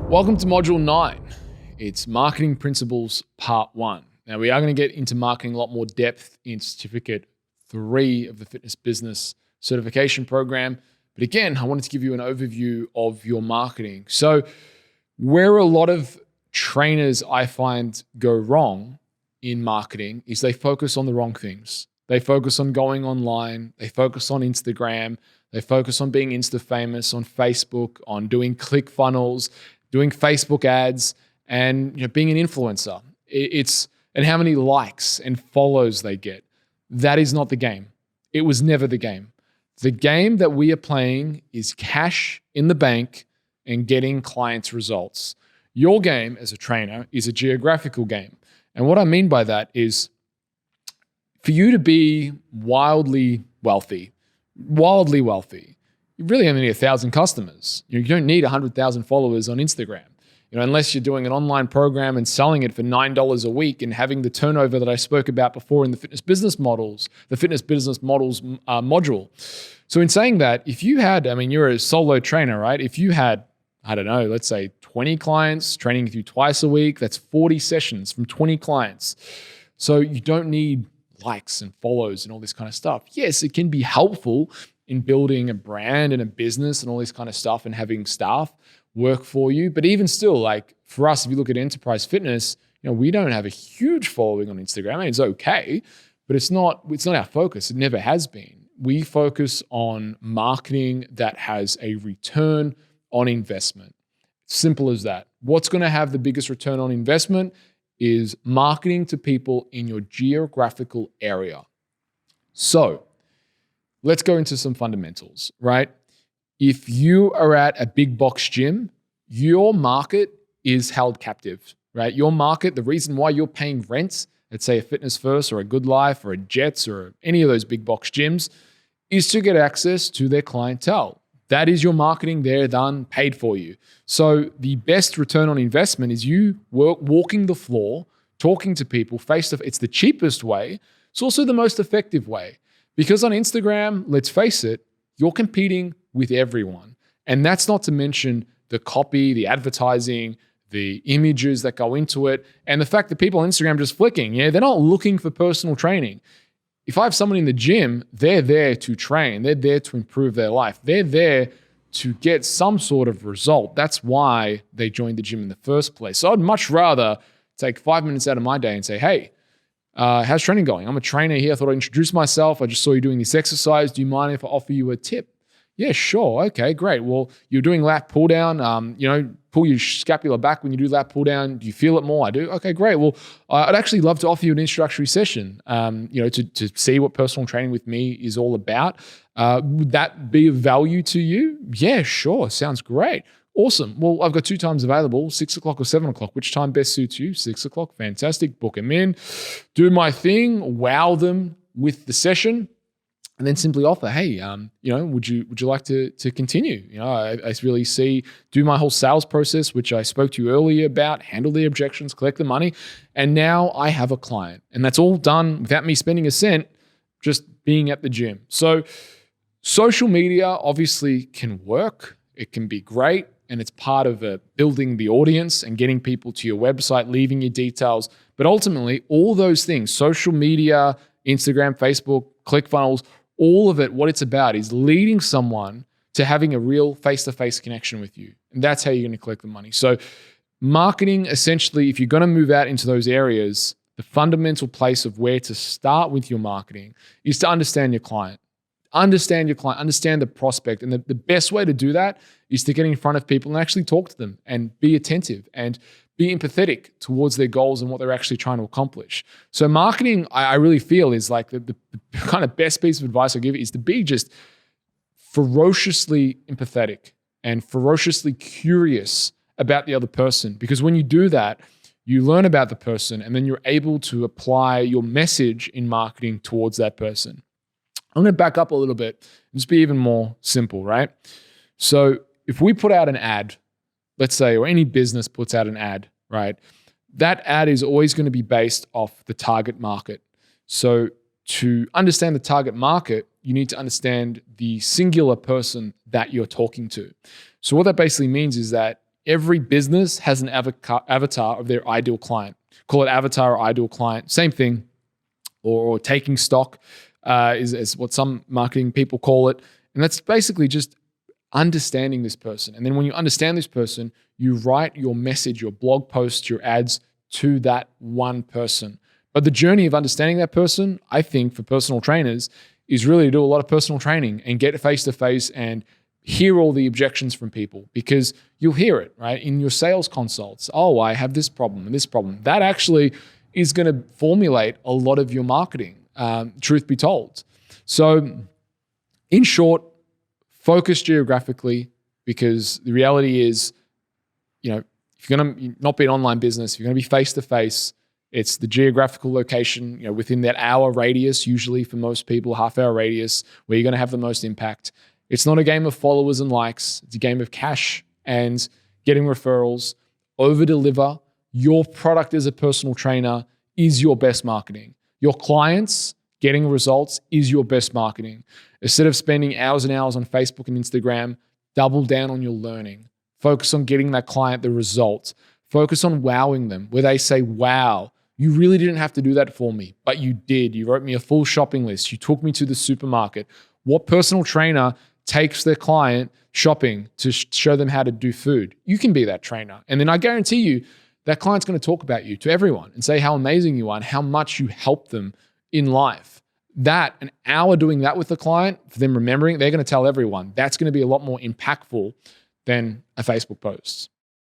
Welcome to Module 9. It's Marketing Principles Part 1. Now, we are going to get into marketing a lot more depth in Certificate 3 of the Fitness Business Certification Program. But again, I wanted to give you an overview of your marketing. So where a lot of trainers I find go wrong in marketing is they focus on the wrong things. They focus on going online. They focus on Instagram. They focus on being Insta famous on Facebook, on doing click funnels, doing Facebook ads, and being an influencer. And how many likes and follows they get. That is not the game. It was never the game. The game that we are playing is cash in the bank and getting clients results. Your game as a trainer is a geographical game. And what I mean by that is for you to be wildly wealthy, you really only need 1,000 customers. You don't need 100,000 followers on Instagram, unless you're doing an online program and selling it for $9 a week and having the turnover that I spoke about before in the Fitness Business Models module. So in saying that, if you had, you're a solo trainer, right? If you had, let's say 20 clients training with you twice a week, that's 40 sessions from 20 clients. So you don't need likes and follows and all this kind of stuff. Yes, it can be helpful in building a brand and a business and all this kind of stuff and having staff work for you. But even still, like for us, if you look at enterprise fitness, we don't have a huge following on Instagram. It's okay, but it's not our focus. It never has been. We focus on marketing that has a return on investment. Simple as that. What's going to have the biggest return on investment is marketing to people in your geographical area. So let's go into some fundamentals, right? If you are at a big box gym, your market is held captive, right? Your market, the reason why you're paying rent at, say, a Fitness First or a Good Life or a Jets or any of those big box gyms is to get access to their clientele. That is your marketing there, done, paid for you. So the best return on investment is you walking the floor, talking to people face to face. It's the cheapest way. It's also the most effective way. Because on Instagram, let's face it, you're competing with everyone. And that's not to mention the copy, the advertising, the images that go into it, and the fact that people on Instagram just flicking. They're not looking for personal training. If I have someone in the gym, they're there to train. They're there to improve their life. They're there to get some sort of result. That's why they joined the gym in the first place. So I'd much rather take 5 minutes out of my day and say, hey, how's training going? I'm a trainer here. I thought I'd introduce myself. I just saw you doing this exercise. Do you mind if I offer you a tip? Yeah, sure. Okay, great. Well, you're doing lat pull down. Pull your scapula back when you do lat pull down. Do you feel it more? I do. Okay, great. Well, I'd actually love to offer you an introductory session, to see what personal training with me is all about. Would that be of value to you? Yeah, sure. Sounds great. Awesome. Well, I've got 2 times available, 6 o'clock or 7 o'clock. Which time best suits you? 6 o'clock. Fantastic. Book them in. Do my thing. Wow them with the session. And then simply offer, hey, would you like to continue? I really do my whole sales process, which I spoke to you earlier about, handle the objections, collect the money. And now I have a client. And that's all done without me spending a cent, just being at the gym. So social media obviously can work. It can be great. And it's part of building the audience and getting people to your website, leaving your details. But ultimately, all those things, social media, Instagram, Facebook, ClickFunnels, all of it, what it's about is leading someone to having a real face-to-face connection with you. And that's how you're going to collect the money. So marketing, essentially, if you're going to move out into those areas, the fundamental place of where to start with your marketing is to understand your client. Understand your client, understand the prospect. And the best way to do that is to get in front of people and actually talk to them and be attentive and be empathetic towards their goals and what they're actually trying to accomplish. So marketing, I really feel, is like the kind of best piece of advice I give is to be just ferociously empathetic and ferociously curious about the other person. Because when you do that, you learn about the person and then you're able to apply your message in marketing towards that person. I'm going to back up a little bit and just be even more simple, right? So if we put out an ad, let's say, or any business puts out an ad, right? That ad is always going to be based off the target market. So to understand the target market, you need to understand the singular person that you're talking to. So what that basically means is that Every business has an avatar of their ideal client. Call it avatar or ideal client, same thing. Or taking stock is what some marketing people call it. And that's basically just understanding this person. And then when you understand this person, you write your message, your blog post, your ads to that one person. But the journey of understanding that person, I think for personal trainers, is really to do a lot of personal training and get face-to-face and hear all the objections from people, because you'll hear it, right? In your sales consults. Oh, I have this problem and this problem. That actually is going to formulate a lot of your marketing, truth be told. So in short, focus geographically, because the reality is, if you're going to not be an online business, if you're going to be face-to-face, it's the geographical location, within that hour radius, usually for most people, half-hour radius, where you're going to have the most impact. It's not a game of followers and likes. It's a game of cash and getting referrals. Over-deliver. Your product as a personal trainer is your best marketing. Your clients getting results is your best marketing. Instead of spending hours and hours on Facebook and Instagram, double down on your learning. Focus on getting that client the result. Focus on wowing them, where they say, wow, you really didn't have to do that for me, but you did. You wrote me a full shopping list. You took me to the supermarket. What personal trainer takes their client shopping to show them how to do food? You can be that trainer. And then I guarantee you, that client's going to talk about you to everyone and say how amazing you are and how much you help them in life. That, an hour doing that with the client, for them remembering, they're going to tell everyone. That's going to be a lot more impactful than a Facebook post.